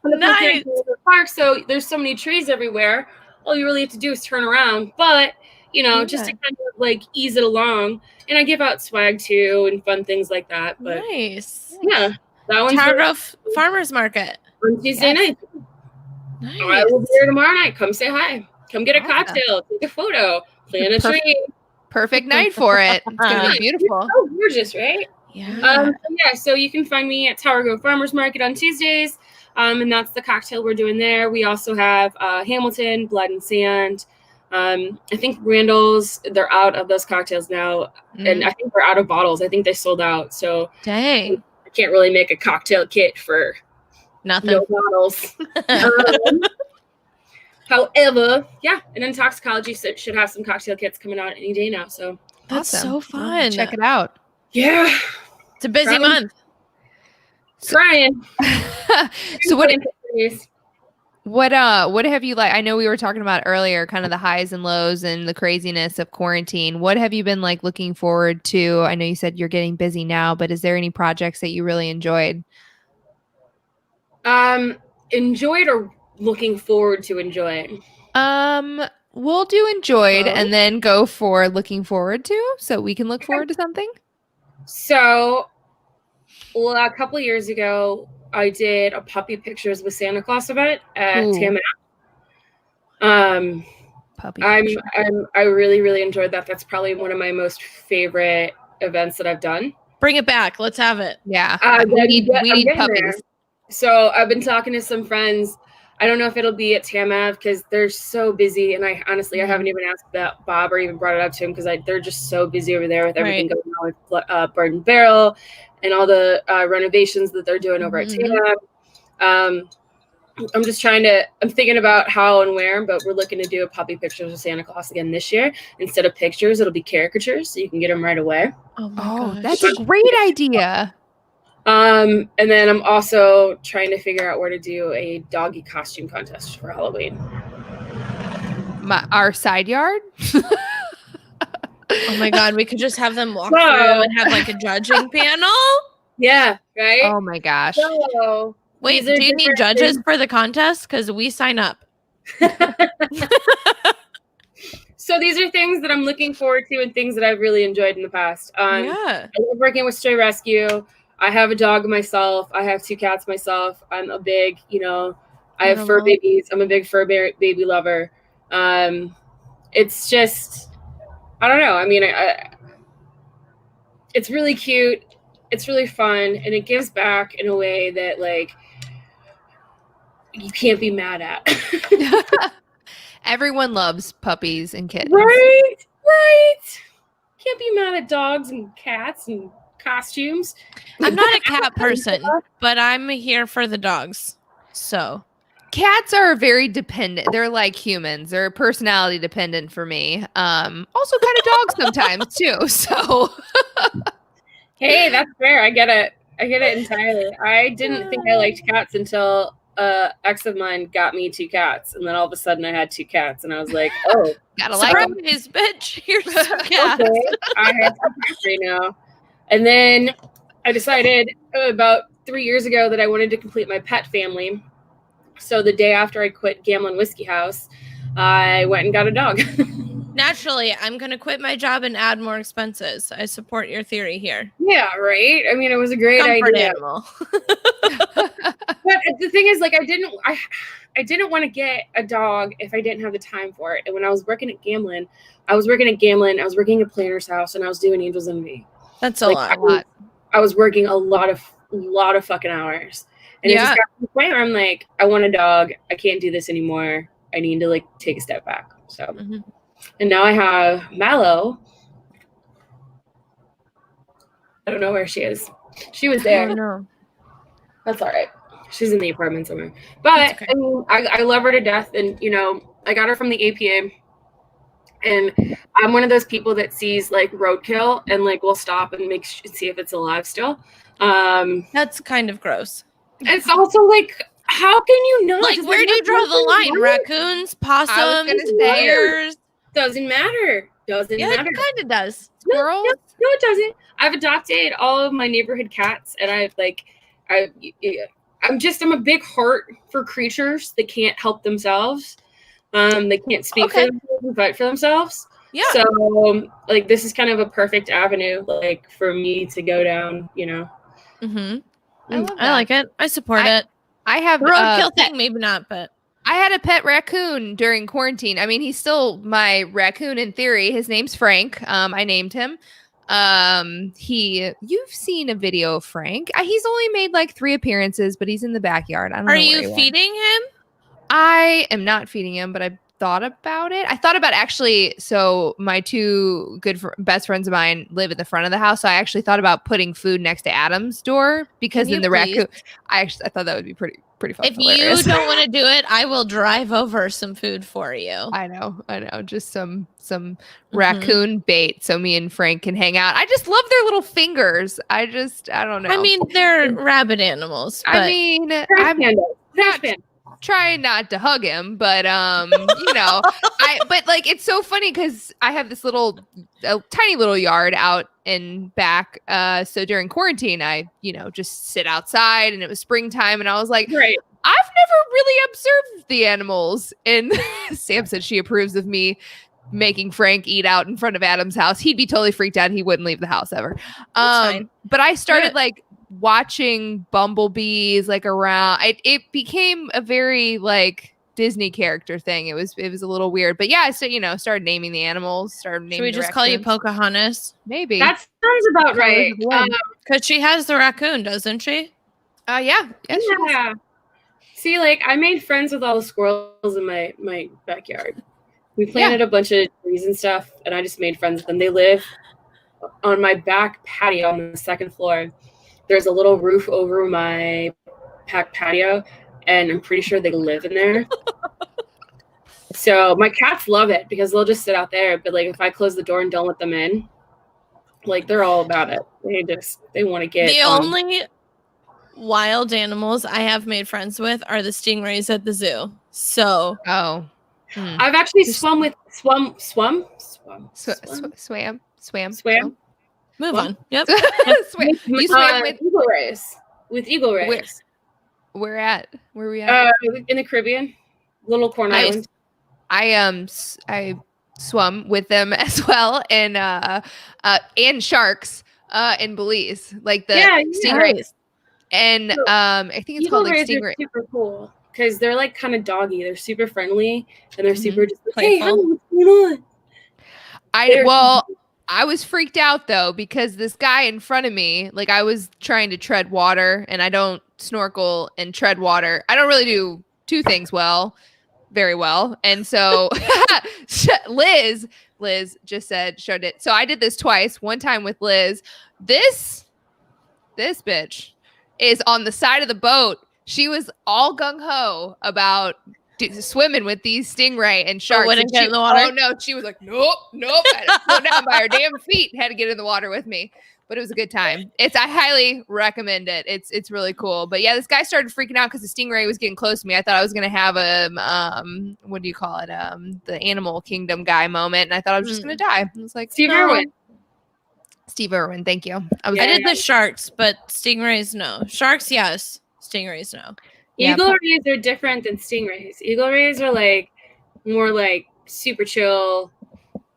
Nice. The park, so there's so many trees everywhere. All you really have to do is turn around. But just to kind of like ease it along. And I give out swag too and fun things like that. But Nice. yeah, that one's Tower Grove Farmers Market on Tuesday night. Nice. I will be there tomorrow night. Come say hi. Come get a cocktail. Take a photo. Plant a tree. Perfect night for it. It's gonna be beautiful. Oh, gorgeous, right? Yeah. So you can find me at Tower Grove Farmers Market on Tuesdays. And that's the cocktail we're doing there. We also have Hamilton, Blood and Sand. I think Randall's, they're out of those cocktails now. And I think they're out of bottles. I think they sold out. So Dang. I can't really make a cocktail kit for Nothing. no bottles. However, and then toxicology should have some cocktail kits coming out any day now. So That's awesome. so fun. Check it out. yeah, It's a busy month. trying. So what have you like? I know we were talking about earlier, kind of the highs and lows and the craziness of quarantine. What have you been like looking forward to? I know you said you're getting busy now, but is there any projects that you really enjoyed? Enjoyed or looking forward to enjoying? We'll do enjoyed and then go for looking forward to, so we can look forward to something. So, a couple of years ago, I did a puppy pictures with Santa Claus event at TMF. Puppy. I really, really enjoyed that. That's probably one of my most favorite events that I've done. Bring it back. Let's have it. Yeah. We need puppies. there. So I've been talking to some friends. I don't know if it'll be at TMF because they're so busy. And I haven't even asked that Bob or even brought it up to him because they're just so busy over there with everything going on with Bird and Barrel and all the renovations that they're doing over at TMF. I'm thinking about how and where, but we're looking to do a puppy pictures of Santa Claus again this year. Instead of pictures, it'll be caricatures, so you can get them right away. Oh my gosh. That's a great idea. And then I'm also trying to figure out where to do a doggy costume contest for Halloween. Our side yard. Oh my God, we could just have them walk through and have like a judging panel. Yeah, right? Oh my gosh. So, wait, do you need judges for the contest? Because we sign up. So these are things that I'm looking forward to and things that I've really enjoyed in the past. I love working with Stray Rescue. I have a dog myself. I have 2 cats myself. I'm a big, I have fur babies. I'm a big fur baby lover. It's just, I don't know. I mean, it's really cute. It's really fun. And it gives back in a way that, like, you can't be mad at. Everyone loves puppies and kittens. Right. Can't be mad at dogs and cats and costumes. I'm not a cat person, but I'm here for the dogs. So cats are very dependent. They're like humans. They're personality dependent for me. Also kind of dogs sometimes too. So hey, that's fair. I get it entirely. I didn't think I liked cats until ex of mine got me 2 cats, and then all of a sudden I had 2 cats, and I was like, oh, gotta like them. Surprise, bitch. Here's some cats. Okay, I have 2 cats right now. And then I decided about 3 years ago that I wanted to complete my pet family. So the day after I quit Gamblin' Whiskey House, I went and got a dog. Naturally, I'm going to quit my job and add more expenses. I support your theory here. Yeah, right? I mean, it was a great Comfort idea. animal. But the thing is, like, I didn't want to get a dog if I didn't have the time for it. And when I was working at Gamlin, I was working at Planner's House, and I was doing Angels Envy. That's a Like, lot. I was working a lot of fucking hours. And it just got to the point where I'm like, I want a dog. I can't do this anymore. I need to, like, take a step back. So, and now I have Mallow. I don't know where she is. She was there. Oh, no. That's all right. She's in the apartment somewhere. But Okay. I mean, I love her to death. And, you know, I got her from the APA. And I'm one of those people that sees, like, roadkill and, like, will stop and see if it's alive still. That's kind of gross. It's also, like, how can you not? Like, where do you draw the line? Raccoons, possums, bears? Doesn't matter. Doesn't Yeah, matter. it kind of does. Squirrels? No, it doesn't. I've adopted all of my neighborhood cats, and I'm a big heart for creatures that can't help themselves. They can't speak for themselves and fight for themselves. Yeah. So, like, this is kind of a perfect avenue, like, for me to go down, you know. I like it. I support it. I have The roadkill thing, maybe not, but I had a pet raccoon during quarantine. I mean, he's still my raccoon in theory. His name's Frank. I named him. You've seen a video of Frank. He's only made like 3 appearances, but he's in the backyard. I don't know. Are you feeding him? I am not feeding him, but I thought about it. I thought about actually, so my 2 best friends of mine live at the front of the house. So I actually thought about putting food next to Adam's door because then the raccoon, I thought that would be pretty fucking If hilarious. you don't want to do it, I will drive over some food for you. I know. Just some raccoon bait so me and Frank can hang out. I just love their little fingers. I don't know. I mean, they're rabid animals. But I mean, I'm not trying not to hug him, but you know, but like it's so funny because I have this tiny little yard out and back. So during quarantine, I, you know, just sit outside, and it was springtime, and I was like, right. I've never really observed the animals. And Sam said she approves of me making Frank eat out in front of Adam's house. He'd be totally freaked out. He wouldn't leave the house ever. But I started like watching bumblebees like around. It became a very like Disney character thing. It was a little weird, but yeah, so you know, started naming the animals. Should we just call you Pocahontas? Maybe that sounds about right. Because she has the raccoon, doesn't she? Yeah. Yeah. See, like, I made friends with all the squirrels in my backyard. We planted a bunch of trees and stuff, and I just made friends with them. They live on my back patio on the 2nd floor. There's a little roof over my back patio, and I'm pretty sure they live in there. So my cats love it because they'll just sit out there. But like if I close the door and don't let them in, like they're all about it. They want to get the only wild animals I have made friends with are the stingrays at the zoo. So I've actually swam. Move on. Yep. You swam with eagle rays. With eagle rays. Where are we at? In the Caribbean, little Corn Island. I swum with them as well, and sharks in Belize, like the stingrays. And I think it's called like stingray. Super cool because they're like kind of doggy. They're super friendly and they're super just like, playful. Hey, honey, what's going on? I was freaked out though because this guy in front of me, like I was trying to tread water, and I don't snorkel and tread water. I don't really do 2 things very well. And so Liz just showed it. So I did this twice. One time with Liz. This bitch is on the side of the boat. She was all gung-ho about swimming with these stingray and sharks. Wouldn't get in the water? Oh no, she was like, nope. I had to go down by her damn feet. Had to get in the water with me. But it was a good time. I highly recommend it. It's really cool. But yeah, this guy started freaking out because the stingray was getting close to me. I thought I was gonna have what do you call it? The Animal Kingdom guy moment, and I thought I was just gonna die. I was like, Steve Irwin. Steve Irwin, thank you. I did the sharks, but stingrays no. Sharks, yes. Stingrays no. Eagle rays are different than stingrays. Eagle rays are like more like super chill.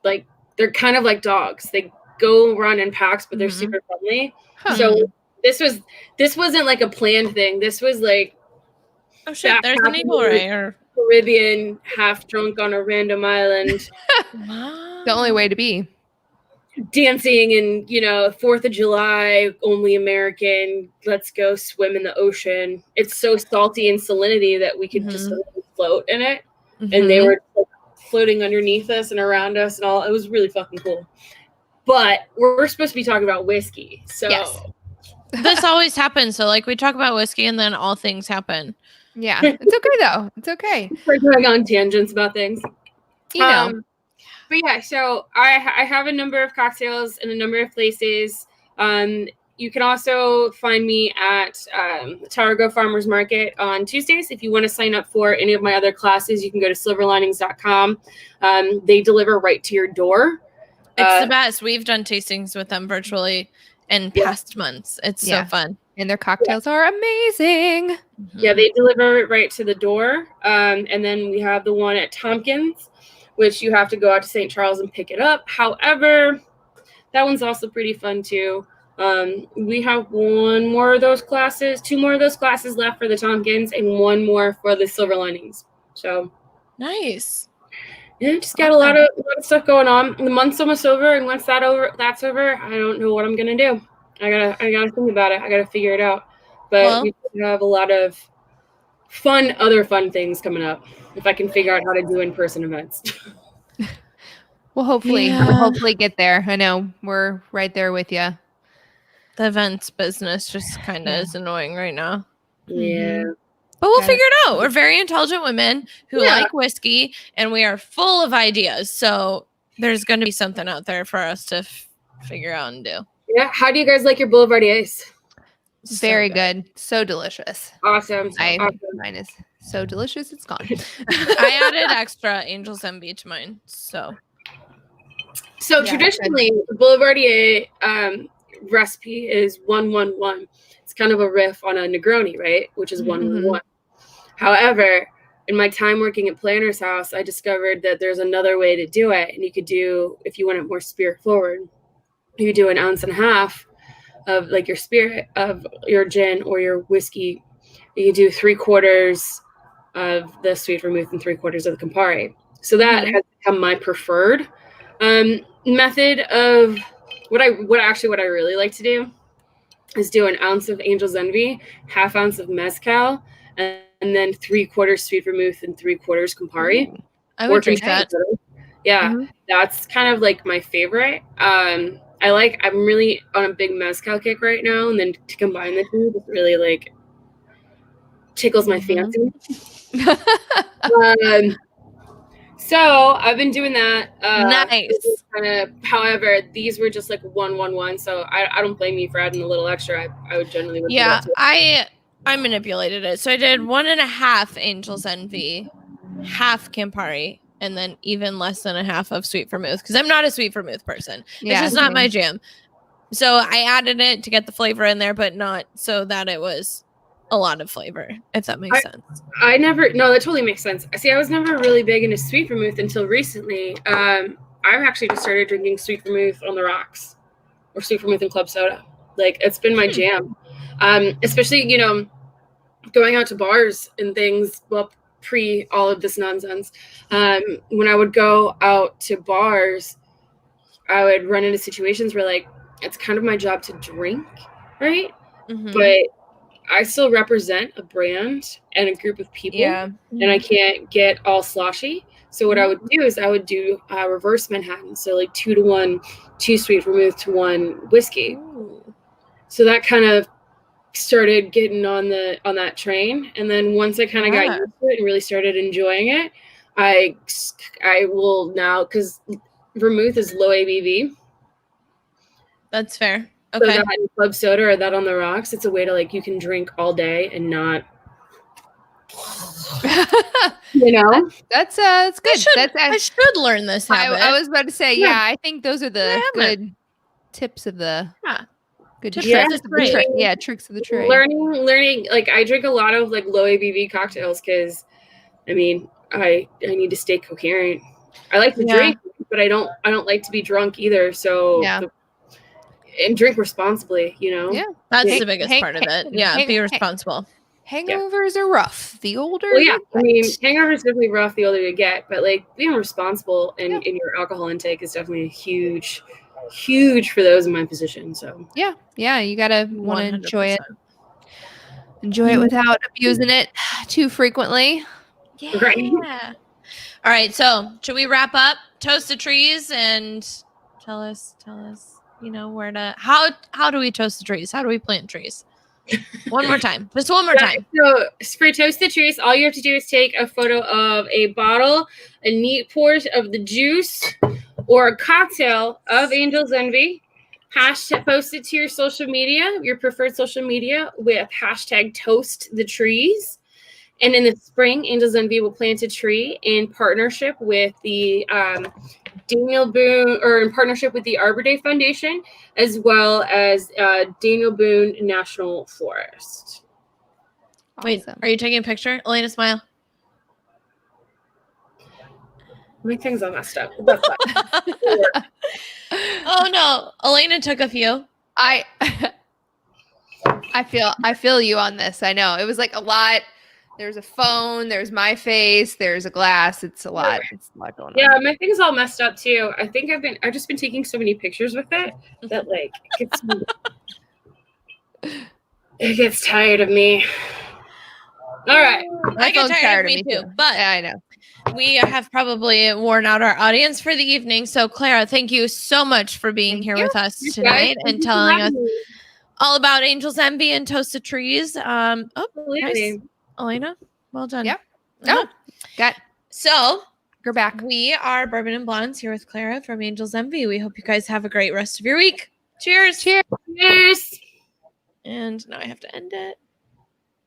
Like they're kind of like dogs. They go run in packs, but they're super friendly. So this wasn't like a planned thing. This was like Oh shit, That there's an happened eagle in ray. Or Caribbean, half drunk on a random island, The only way to be. dancing and 4th of July, only American, let's go swim in the ocean. It's so salty and salinity that we could just float in it. And they were floating underneath us and around us and all. It was really fucking cool. But we're supposed to be talking about whiskey. So Yes. This always happens. So like we talk about whiskey and then all things happen. Yeah. It's okay though. It's okay. we're going on tangents about things. You know. But yeah, so I have a number of cocktails in a number of places. You can also find me at Tarago Farmers Market on Tuesdays. If you want to sign up for any of my other classes, you can go to silverlinings.com. They deliver right to your door. It's the best. We've done tastings with them virtually in past months. It's so fun. And their cocktails are amazing. Yeah, they deliver it right to the door. And then we have the one at Tompkins, which you have to go out to St. Charles and pick it up. However, that one's also pretty fun too. We have two more of those classes left for the Tompkins and one more for the Silver Linings. So nice. Yeah, just got a lot of stuff going on. The month's almost over, and once that's over, I don't know what I'm gonna do. I gotta think about it. I gotta figure it out. But we have a lot of other fun things coming up if I can figure out how to do in-person events. We'll hopefully get there. I know we're right there with you. The events business just kind of is annoying right now. Yeah. But we'll figure it out. We're very intelligent women who like whiskey, and we are full of ideas. So there's going to be something out there for us to figure out and do. Yeah. How do you guys like your Boulevardiers? Very good. So delicious. Awesome. Mine is so delicious. It's gone. I added extra Angel's Envy to mine. So traditionally, the Boulevardier recipe is 1-1-1. It's kind of a riff on a Negroni, right? Which is 1-1-1. However, in my time working at Planner's House, I discovered that there's another way to do it. And you could do, if you want it more spirit forward, you could do 1.5 ounces of like your spirit of your gin or your whiskey. You could do 3/4 of the sweet vermouth and 3/4 of the Campari. So that has become my preferred method of what I really like to do is do 1 ounce of Angel's Envy, 1/2 ounce of Mezcal, and then 3/4 sweet vermouth and 3/4 Campari. Ooh, I would drink that. Yeah, that's kind of like my favorite. I'm really on a big Mezcal kick right now, and then to combine the two just really like tickles my fancy. So I've been doing that. Nice. However, these were just like 1-1-1. So I don't blame you for adding a little extra. I would generally would. Yeah, I manipulated it. So I did 1.5 Angel's Envy, 1/2 Campari, and then even less than 1/2 of sweet vermouth because I'm not a sweet vermouth person. It's just not my jam. So I added it to get the flavor in there, but not so that it was a lot of flavor, if that makes sense. No, that totally makes sense. See, I was never really big into sweet vermouth until recently. I've actually just started drinking sweet vermouth on the rocks or sweet vermouth and club soda. Like it's been my jam. Especially, going out to bars and things, well, pre all of this nonsense. When I would go out to bars, I would run into situations where like, it's kind of my job to drink, right? But I still represent a brand and a group of people, and I can't get all sloshy. So what I would do is I would do reverse Manhattan, so like 2-to-1, 2 sweet vermouth to 1 whiskey. Ooh. So that kind of started getting on that train, and then once I kind of got used to it and really started enjoying it, I will now, because vermouth is low ABV. That's fair. Okay. So that in club soda or that on the rocks, it's a way to like you can drink all day and not, That's good. I should learn this habit. I was about to say, I think those are the good tips of the good tricks of the trade. Yeah, tricks of the trade. Learning. Like I drink a lot of like low ABV cocktails because, I mean, I need to stay coherent. I like to drink, but I don't like to be drunk either. So and drink responsibly, Yeah, that's the biggest part of it. Yeah, be responsible. Hangovers are rough. The older Well, yeah, you I mean, get. hangover is definitely rough the older you get, but like being responsible in, Yeah. in your alcohol intake is definitely huge for those in my position. So Yeah, you gotta want to 100%. enjoy it without abusing it too frequently. Right. Yeah. All right. So should we wrap up? Toast the trees and tell us, where to how do we toast the trees? How do we plant trees? One more time. Just one more time. So for Toast the Trees, all you have to do is take a photo of a bottle, a neat pour of the juice, or a cocktail of Angel's Envy. Post it to your social media, your preferred social media, with hashtag Toast the Trees. And in the spring, Angel's Envy will plant a tree in partnership with the Daniel Boone, or in partnership with the Arbor Day Foundation, as well as Daniel Boone National Forest. Wait, Awesome. are you taking a picture? Elena, smile. My thing's all messed up. That's fine. Oh no, Elena took a few. I feel you on this. I know. It was like a lot. There's a phone, there's my face, there's a glass. It's a lot. It's a lot going on. Yeah, my thing's all messed up too. I think I've just been taking so many pictures with it that like it gets tired of me. All right. I get phone's tired of me too, but Yeah, I know. we have probably worn out our audience for the evening. So Clara, thank you so much for being Thank here you. with us You tonight guys, and thank you for telling us having me. all about Angel's Envy and Toasted Trees. Absolutely. Nice. Elena, well done. Yep. Uh-huh. Got So her back. we are Bourbon and Blondes here with Clara from Angel's Envy. We hope you guys have a great rest of your week. Cheers. Cheers. Cheers. And now I have to end it.